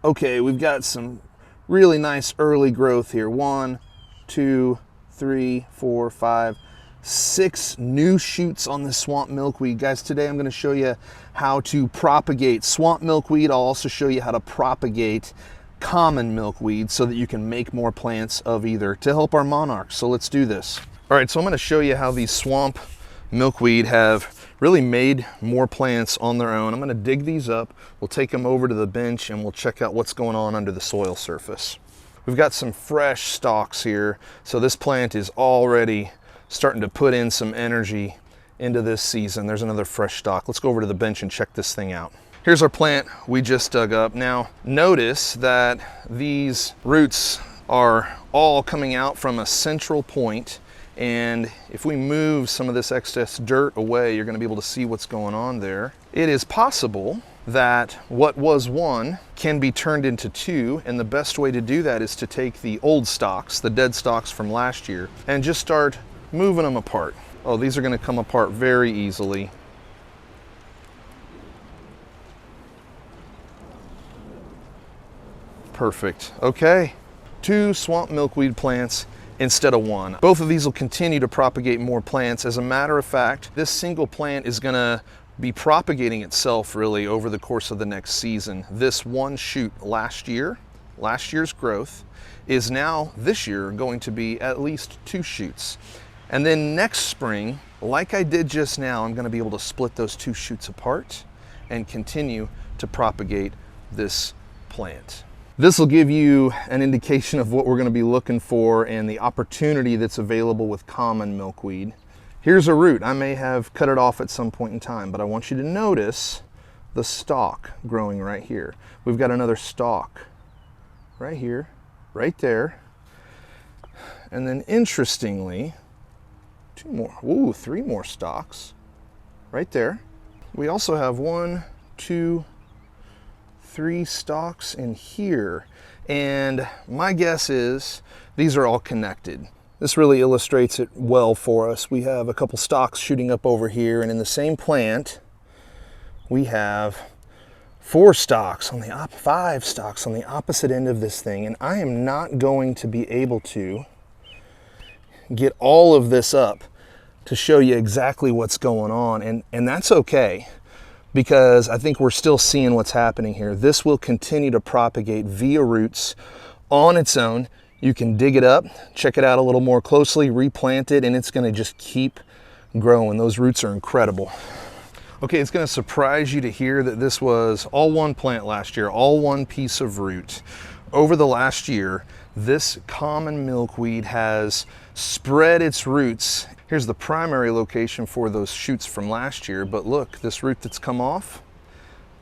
Okay, we've got some really nice early growth here. 1, 2, 3, 4, 5, 6 new shoots on the swamp milkweed. Guys, today I'm going to show you how to propagate swamp milkweed. I'll also show you how to propagate common milkweed so that you can make more plants of either to help our monarchs. So let's do this. All right, so I'm going to show you how these swamp milkweed have really made more plants on their own. I'm going to dig these up. We'll take them over to the bench and we'll check out what's going on under the soil surface. We've got some fresh stalks here. So this plant is already starting to put in some energy into this season. There's another fresh stalk. Let's go over to the bench and check this thing out. Here's our plant we just dug up. Now notice that these roots are all coming out from a central point. And if we move some of this excess dirt away, you're going to be able to see what's going on there. It is possible that what was one can be turned into two, and the best way to do that is to take the old stalks, the dead stalks from last year, and just start moving them apart. Oh, these are going to come apart very easily. Perfect. Okay, 2 swamp milkweed plants instead of 1. Both of these will continue to propagate more plants. As a matter of fact, this single plant is going to be propagating itself really over the course of the next season. This one shoot last year's growth, is now this year going to be at least 2 shoots. And then next spring, like I did just now, I'm going to be able to split those 2 shoots apart and continue to propagate this plant. This will give you an indication of what we're going to be looking for and the opportunity that's available with common milkweed. Here's a root. I may have cut it off at some point in time, but I want you to notice the stalk growing right here. We've got another stalk right here, right there. And then interestingly, 3 more stalks right there. We also have 1, 2, 3 stalks in here, and my guess is these are all connected. This really illustrates it well for us. We have a couple stalks shooting up over here, and in the same plant we have 5 stalks on the opposite end of this thing, and I am not going to be able to get all of this up to show you exactly what's going on, and that's okay, because I think we're still seeing what's happening here. This will continue to propagate via roots on its own. You can dig it up, check it out a little more closely, replant it, and it's going to just keep growing. Those roots are incredible. Okay, it's going to surprise you to hear that this was all one plant last year, all one piece of root. Over the last year, this common milkweed has spread its roots. Here's the primary location for those shoots from last year, but look, this root that's come off,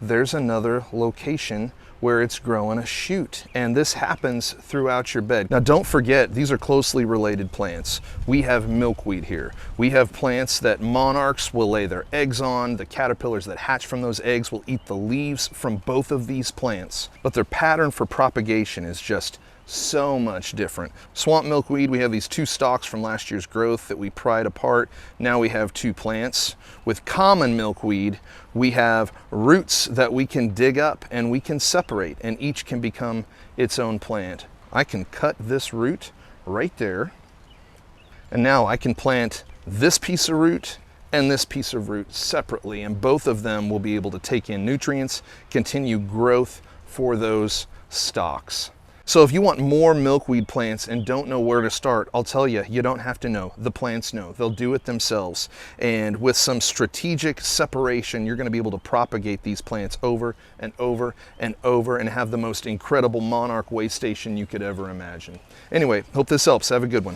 there's another location where it's growing a shoot, and this happens throughout your bed. Now don't forget, these are closely related plants. We have milkweed here. We have plants that monarchs will lay their eggs on. The caterpillars that hatch from those eggs will eat the leaves from both of these plants, but their pattern for propagation is just so much different. Swamp milkweed, we have these 2 stalks from last year's growth that we pried apart. Now we have 2 plants. With common milkweed, we have roots that we can dig up and we can separate, and each can become its own plant. I can cut this root right there, and now I can plant this piece of root and this piece of root separately, and both of them will be able to take in nutrients, continue growth for those stalks. So if you want more milkweed plants and don't know where to start, I'll tell you, you don't have to know. The plants know. They'll do it themselves. And with some strategic separation, you're going to be able to propagate these plants over and over and over and have the most incredible monarch way station you could ever imagine. Anyway, hope this helps. Have a good one.